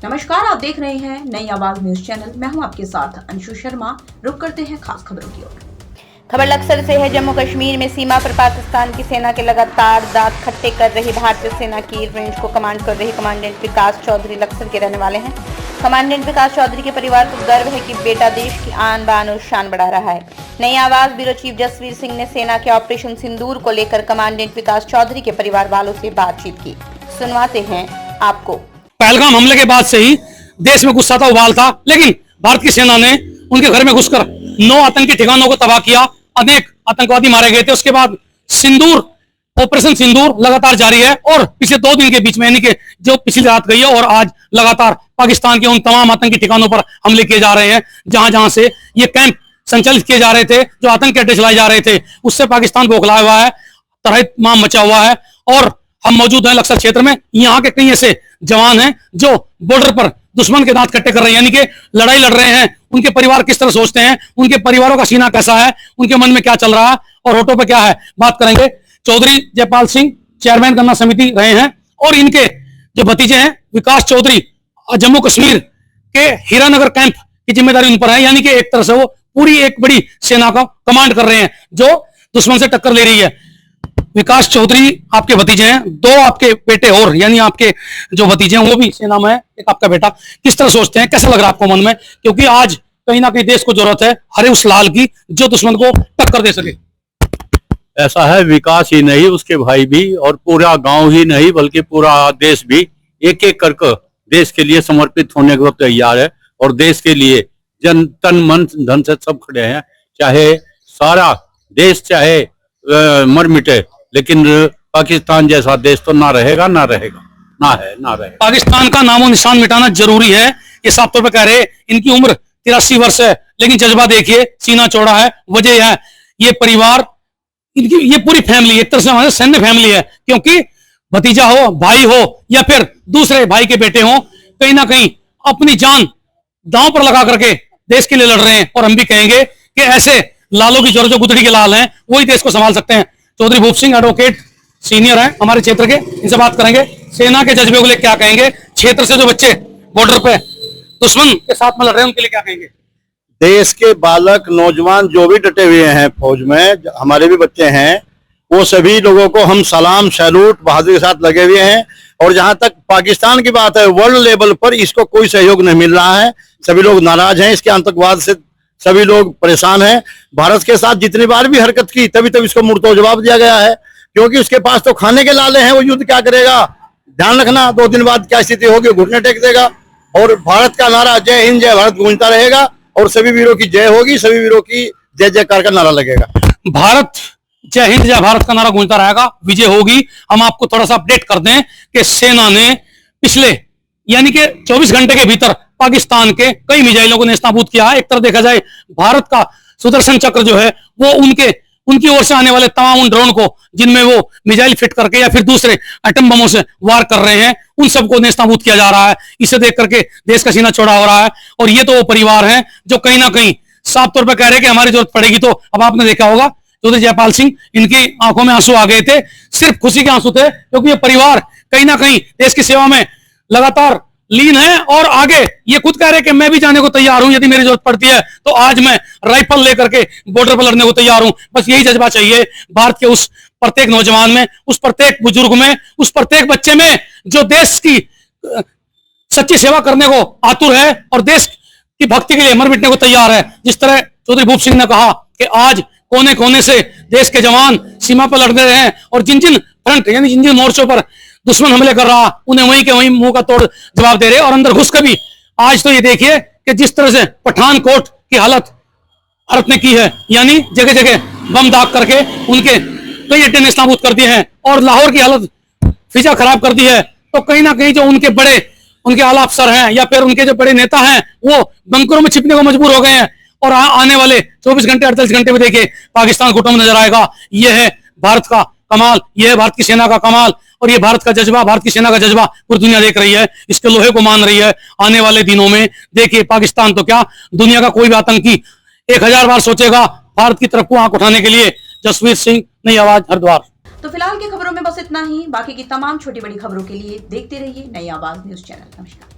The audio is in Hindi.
नमस्कार, आप देख रहे हैं नई आवाज न्यूज चैनल। मैं हूं आपके साथ अंशु शर्मा। रुक करते हैं खास खबरों की ओर। खबर लक्सर से है। जम्मू कश्मीर में सीमा पर पाकिस्तान की सेना के लगातार दांत खट्टे कर रही भारतीय सेना की रेंज को कमांड कर रही कमांडेंट विकास चौधरी लक्सर के रहने वाले हैं। कमांडेंट विकास चौधरी के परिवार को गर्व है कि बेटा देश की आन बान और शान बढ़ा रहा है। नई आवाज ब्यूरो चीफ जसवीर सिंह ने सेना के ऑपरेशन सिंदूर को लेकर कमांडेंट विकास चौधरी के परिवार वालों से बातचीत की। सुनवाते हैं आपको। पहलगाम हमले के बाद से ही देश में गुस्सा था, उबाल था, लेकिन भारत की सेना ने उनके घर में घुसकर 9 आतंकी ठिकानों को तबाह किया। अनेक आतंकवादी मारे गए थे। उसके बाद सिंदूर, ऑपरेशन सिंदूर लगातार जारी है और पिछले 2 दिन के बीच में यानी कि जो पिछली रात गई है और आज लगातार पाकिस्तान के उन तमाम आतंकी ठिकानों पर हमले किए जा रहे हैं जहां से ये कैंप संचालित किए जा रहे थे, जो आतंकी अड्डे चलाए जा रहे थे, उससे पाकिस्तान बौखलाया हुआ है, तबाही मचा हुआ है। और हम मौजूद हैं लक्सर क्षेत्र में। यहाँ के कई ऐसे जवान हैं जो बॉर्डर पर दुश्मन के दांत खट्टे कर रहे हैं, यानी कि लड़ाई लड़ रहे हैं। उनके परिवार किस तरह सोचते हैं, उनके परिवारों का सीना कैसा है, उनके मन में क्या चल रहा है और होठों पे क्या है, बात करेंगे। चौधरी जयपाल सिंह चेयरमैन गन्ना समिति रहे हैं और इनके जो भतीजे हैं विकास चौधरी जम्मू कश्मीर के हीरानगर कैंप की जिम्मेदारी उन पर है, यानी कि एक तरह से वो पूरी एक बड़ी सेना का कमांड कर रहे हैं जो दुश्मन से टक्कर ले रही है। विकास चौधरी आपके भतीजे हैं, 2 आपके बेटे और यानी आपके जो भतीजे हैं वो भी सेना में है, एक आपका बेटा। किस तरह सोचते हैं, कैसा लग रहा है आपको मन में, क्योंकि आज कहीं ना कहीं देश को जरूरत है हरे उस लाल की जो दुश्मन को टक्कर दे सके। ऐसा है, विकास ही नहीं उसके भाई भी और पूरा गांव ही नहीं बल्कि पूरा देश भी एक एक करके देश के लिए समर्पित होने को तैयार है और देश के लिए जन तन मन धन से सब खड़े हैं। चाहे सारा देश चाहे मर मिटे, लेकिन पाकिस्तान जैसा देश तो ना रहेगा, ना रहेगा, ना रहेगा। पाकिस्तान का नामो निशान मिटाना जरूरी है। ये साफ तौर पर कह रहे, इनकी उम्र 83 वर्ष है, लेकिन जज्बा देखिए, सीना चौड़ा है। वजह है ये परिवार, इनकी ये पूरी फैमिली एक तरह से हमारे सैन्य फैमिली है, क्योंकि भतीजा हो, भाई हो या फिर दूसरे भाई के बेटे हो, कहीं ना कहीं अपनी जान दांव पर लगा करके देश के लिए लड़ रहे हैं। और हम भी कहेंगे कि ऐसे लालों की जरूरत जो गुदड़ी के लाल हैं वही देश को संभाल सकते हैं। चौधरी भूप सिंह एडवोकेट सीनियर हैं हमारे क्षेत्र के, इनसे बात करेंगे। सेना के जज्बे को लेकर क्या कहेंगे, क्षेत्र से जो बच्चे बॉर्डर पे दुश्मन के साथ में लड़ रहे हैं उनके लिए क्या कहेंगे। देश के बालक नौजवान जो भी डटे हुए हैं फौज में, हमारे भी बच्चे हैं, वो सभी लोगों को हम सलाम सैल्यूट बहादुरी के साथ लगे हुए हैं। और जहां तक पाकिस्तान की बात है, वर्ल्ड लेवल पर इसको कोई सहयोग नहीं मिल रहा है। सभी लोग नाराज हैं, इसके आतंकवाद से सभी लोग परेशान हैं। भारत के साथ जितनी बार भी हरकत की तभी इसको मुंहतोड़ जवाब दिया गया है, क्योंकि उसके पास तो खाने के लाले हैं। वो युद्ध क्या करेगा, ध्यान रखना 2 दिन बाद क्या स्थिति होगी, घुटने टेक देगा। और भारत का नारा जय हिंद जय भारत गूंजता रहेगा और सभी वीरों की जय होगी, सभी वीरों की जय जयकार का नारा लगेगा। भारत जय हिंद जय भारत का नारा गूंजता रहेगा, विजय होगी। हम आपको थोड़ा सा अपडेट कर दें कि सेना ने पिछले यानी कि 24 घंटे के भीतर पाकिस्तान के कई मिसाइलों को नेस्तनाबूद किया है। एक तरह देखा जाए भारत का सुदर्शन चक्र जो है वो उनकी ओर से आने वाले तमाम उन ड्रोन को जिनमें वो मिसाइल फिट करके या फिर दूसरे एटम बमों से वार कर रहे हैं, उन सबको नेस्तनाबूद किया जा रहा है। इसे देख करके देश का सीना चौड़ा हो रहा है। और ये तो वो परिवार हैं जो कहीं ना कहीं साफ तौर पर कह रहे हैं कि हमारी जरूरत पड़ेगी। तो अब आपने देखा होगा चौधरी जयपाल सिंह, इनकी आंखों में आंसू आ गए थे, सिर्फ खुशी के आंसू थे, क्योंकि ये परिवार कहीं ना कहीं देश की सेवा में लगातार लीन है। और आगे ये खुद कह रहे हैं कि मैं भी जाने को तैयार हूं, यदि मेरी जरूरत पड़ती है तो आज मैं राइफल लेकर के बॉर्डर पर लड़ने को तैयार हूं। बस यही जज्बा चाहिए भारत के उस प्रत्येक नौजवान में, उस प्रत्येक बुजुर्ग में, उस प्रत्येक बच्चे में जो देश की सच्ची सेवा करने को आतुर है और देश की भक्ति के लिए मर मिटने को तैयार है। जिस तरह चौधरी भूप सिंह ने कहा कि आज कोने कोने से देश के जवान सीमा पर लड़ रहे हैं और जिन जिन फ्रंट यानी जिन जिन मोर्चों पर दुश्मन हमले कर रहा, उन्हें वहीं के वहीं मुंह का तोड़ जवाब दे रहे और अंदर घुस कर भी। आज तो ये देखिए कि जिस तरह से पठानकोट की हालत भारत ने की है, यानी जगह जगह बम दाग करके उनके कई अड्डे नेस्तनाबूद कर दिए हैं और लाहौर की हालत फिजा खराब कर दी है। तो कहीं ना कहीं जो उनके आला अफसर हैं या फिर उनके जो बड़े नेता हैं वो बंकरों में छिपने को मजबूर हो गए हैं। और आने वाले 24 घंटे 48 घंटे में देखिए पाकिस्तान घुटनों में नजर आएगा। यह है भारत का कमाल, यह है भारत की सेना का कमाल और ये भारत का जज्बा, भारत की सेना का जज्बा पूरी दुनिया देख रही है, इसके लोहे को मान रही है। आने वाले दिनों में देखिए पाकिस्तान तो क्या, दुनिया का कोई भी आतंकी 1000 बार सोचेगा भारत की तरफ को आंख उठाने के लिए। जसवीर सिंह, नई आवाज, हरिद्वार। तो फिलहाल की खबरों में बस इतना ही। बाकी की तमाम छोटी बड़ी खबरों के लिए देखते रहिए नई आवाज न्यूज चैनल। नमस्कार।